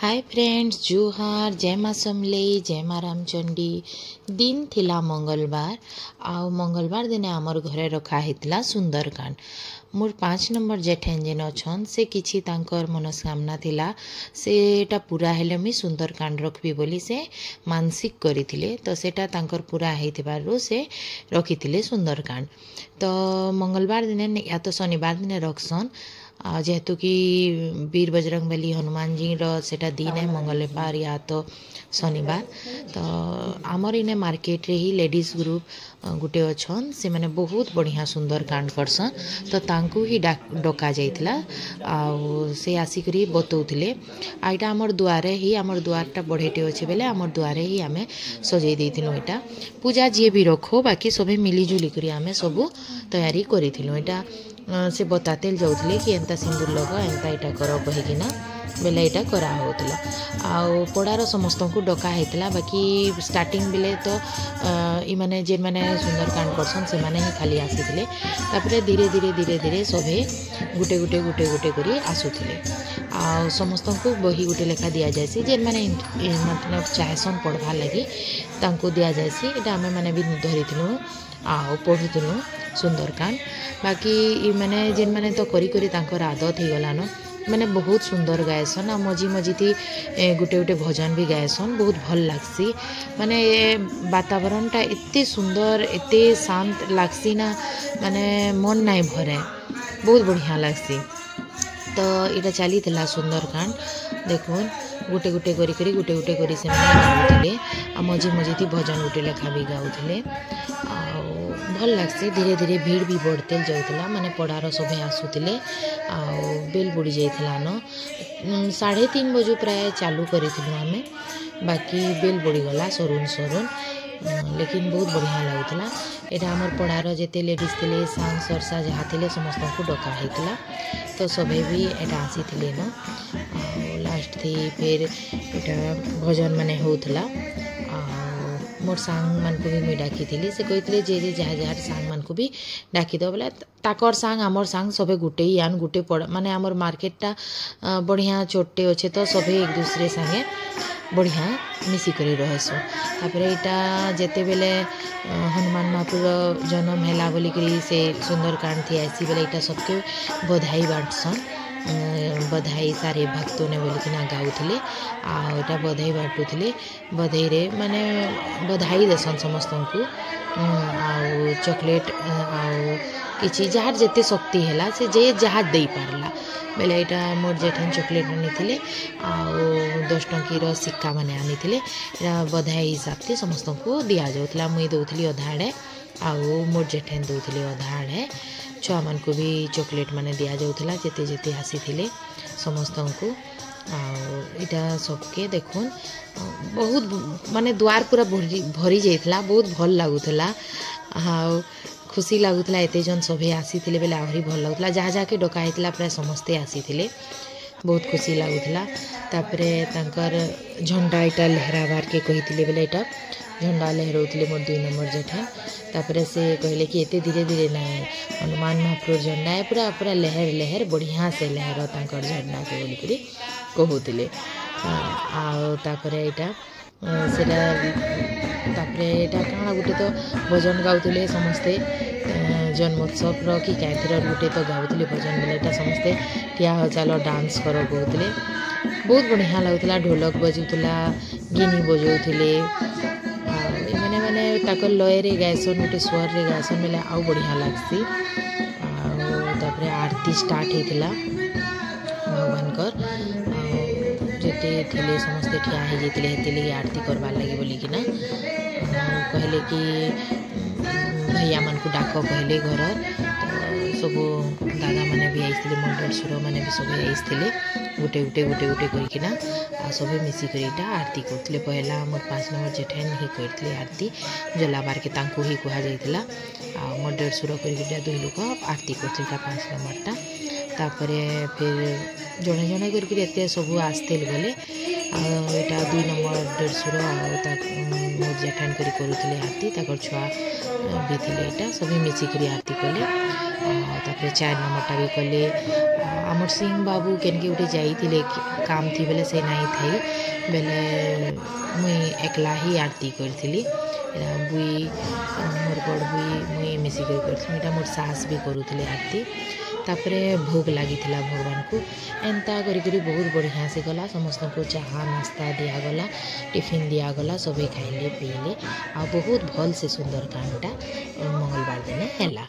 Hi friends, जुहार, जय माँ समलेई, जय माँ रामचंडी। दिन थिला मंगलवार आउ मंगलवार दिने आमर घरे रखा हेतला सुंदरकांड। मोर 5 नंबर जेठेन जेन अछन से किछि तांकर मनोकामना थिला सेटा पूरा हेले मी सुंदरकांड रखबी बोली से मानसिक करिथिले। तो सेटा तांकर पूरा हेथिबारु से रखिथिले सुंदरकांड। तो मंगलवार दिने या तो शनिवार दिने रखसन जेहेतु कि वीर बजरंगबली हनुमान जी सेटा दिन है मंगलवार या तो शनिवार। तो आमर इने मार्केट रे ही लेडीज ग्रुप गुटे अच्छन से माने बहुत बढ़िया सुंदर कांड करसन। तो तांकू ही डका जाइतला आ से आसिकरी बतौथिले आइटा आमर दुआरे ही आमर दुआरटा बढ़ेटे अच्छे बेले आमर दुआरे ही आमे सजै देइथिलु। एटा पूजा जे भी रखो बाकी सभे मिली जुली करी आमे सबु तैयारी करिथिलु। एटा से बताते जाऊले कि एंता सिंदूर लग एंता यहाँ कर कहीकिना बेले यहाँ करा होतला। आउ पड़ार समस्त को डका होता बाकी स्टार्टिंग बेले तो इमाने जे माने सुंदरकांड करसन से माने ही खाली आसीथिले। तापरे धीरे धीरे धीरे धीरे सभे गुटे गुटे गुटे गुटे करी आसुथिले। आ समस्त को बही गुटे लेखा दि जाएसी जे माने मतलब चाहेसन पढ़वार लगी तांको दि जाएसी। एटा आमे माने भी धरिथिलु आ पढ़ुथिलु सुंदरकांड। बाकी माने जेन माने तो करी करी तांकर आदत हो गलान माने बहुत सुंदर गायसन। आ मझी मझी थी गुटे गुटे भजन भी गायसन बहुत भल लागसी। माने वातावरणटा एते सुंदर एते शांत लागसी ना माने मन नाई भरे बहुत बढ़िया लागसी। तो इटा चली थिला सुंदरकांड देखुन गुटे गुटे करी करी गुटे गुटे करी से गाउथिले आ मझी मझी थी भजन गुटे लेखा भी गाउथिले। भल लागसी। धीरे धीरे भीड़ भी बढ़ते जाऊला माने पड़ार सभे आसुतिले आ बेल बुड़ी जाइथिला न 3:30 बजे प्राय चालू करिथिलु आमे। बाकी बेल बुड़ी गला सरुन सरुन लेकिन बहुत बढ़िया लागुला। एटा हमर पड़ार जेते लेडीज थिले सांग सरसा जहाँ थिले समस्त को डका हेतला। तो सभे भी एटा आसीथिले न लास्ट थी फिर एटा भजन माने होतला। मोर सांग मान को भी मुई डाकी थी से कहते जे जहाँ जहाँ सांग मान को भी डाकी दो बोले ताकर सांग आमर सांग सभे गुटे ही आन गुटे पड़ माने आमर मार्केटटा बढ़िया छोटे अच्छे तो सभे एक दूसरे संगे बढ़िया मिसिकरी रहसु। तापर यहाँ जेते बेले हनुमान महापुर जन्म है बोलिकी से सुंदरकांड थी आसी बेले यहाँ सबके बधाई बांटसन। बधाई सारे भक्तों ने बोलिकिना गाउथिले आटा बधाई बाटुथिले। बधाई रे माने बधाई देसन समस्त को आउ चॉकलेट आउ किछि जार जेते शक्ति हैला से जे जहाँ दे पारला बेले यहाँ मोर जेठन चॉकलेट आनी आउ 10 टंकीर सिक्का माने आनी बधाई हिसाब से समस्त को दि जाऊला। मुई दौली अधा आड़े आउ मोर जेठन दौली अधा आड़े। छुआ मान को भी चॉकलेट माने दि जाऊला जेते जेते आसी थिले समस्त को। आटा सबके देखुन बहुत माने द्वार पूरा भरी जाइथिला बहुत भल लागुला। हाँ खुशी लगुला एते जन सभे आसी थिले बेले आहरी भल लगुला। जहाँ जहाँ के डका हेतला प्राय समस्ते आसी थिले बहुत खुशी लगुला। तापरे तांकर झंडा इटा लहराबार के कही बेले इटा झंडा लहराउथिले मोर 2 नंबर जेठा। तापरे से कहले कि एते धीरे धीरे ना हनुमान महापुर झंडा है पूरा पूरा लहर लहर बढ़िया से लहर तांकर झंडा के बोलिकरी कहूथिले। तापरे इटा सेटा तापरे इटा काଣା गुटे तो भजन गाउथिले समस्ते जन्मोत्सव कि कैथर गुटे तो गाउथिले भजन बेले इटा समस्ते ठिया हो चलो डांस करो कहूथिले बहुत बढ़िया लगुला। ढोलक बजुला गिनी बजौथिले माने माने ताकर लय रे गायसन गोटे स्वर रे गायसन बेले आउ बढ़िया लागसी। तापरे आरती स्टार्ट होइतिला भगवान कर जेते थिले समस्ते ठिया हो जाइतिले हेते लगी आरती करबार लगी बोलिकिना कहले कि भैया मान को डाक कहले घर। तो सब दादा माने भी आइथिले मंडल सुर माने भी सब आइथिले गुटे गुटे गुटे गुटे करकिना आ सभे मिसिकरी इटा आरती करथिले। पहला मोर 5 नंबर जेठन ही करथिले आरती जलाबार के तांको ही कहा जाइथिला आ मंडल सुर करकिटा 2 लोक आरती करथिले 5 नंबरटा। तापरे फिर जड़े जड़े करके एते सब आसते गले यहाँ 2 नंबर 150 मोर जेठान करुले आरती छुआ भी थे यहाँ सभी मिसिक आरती कले। तापर 4 नंबरटा भी कले आमर सिंह बाबू केनके उठे जाइथिले काम थी बेले से नहीं थाई बेले मुई एकला ही आरती करथिली बुई मोर बड़ बुई मुई मिसिक करथिली मोर सास भी करूथिले आरती तापरे भोग लगी भगवान को एंता करी बहुत बढ़िया से गला समस्त को चाहा नास्ता दिगला टिफिन दिगला सब खाइले पीले आ बहुत भल से सुंदरकांडटा मंगलवार दिन है।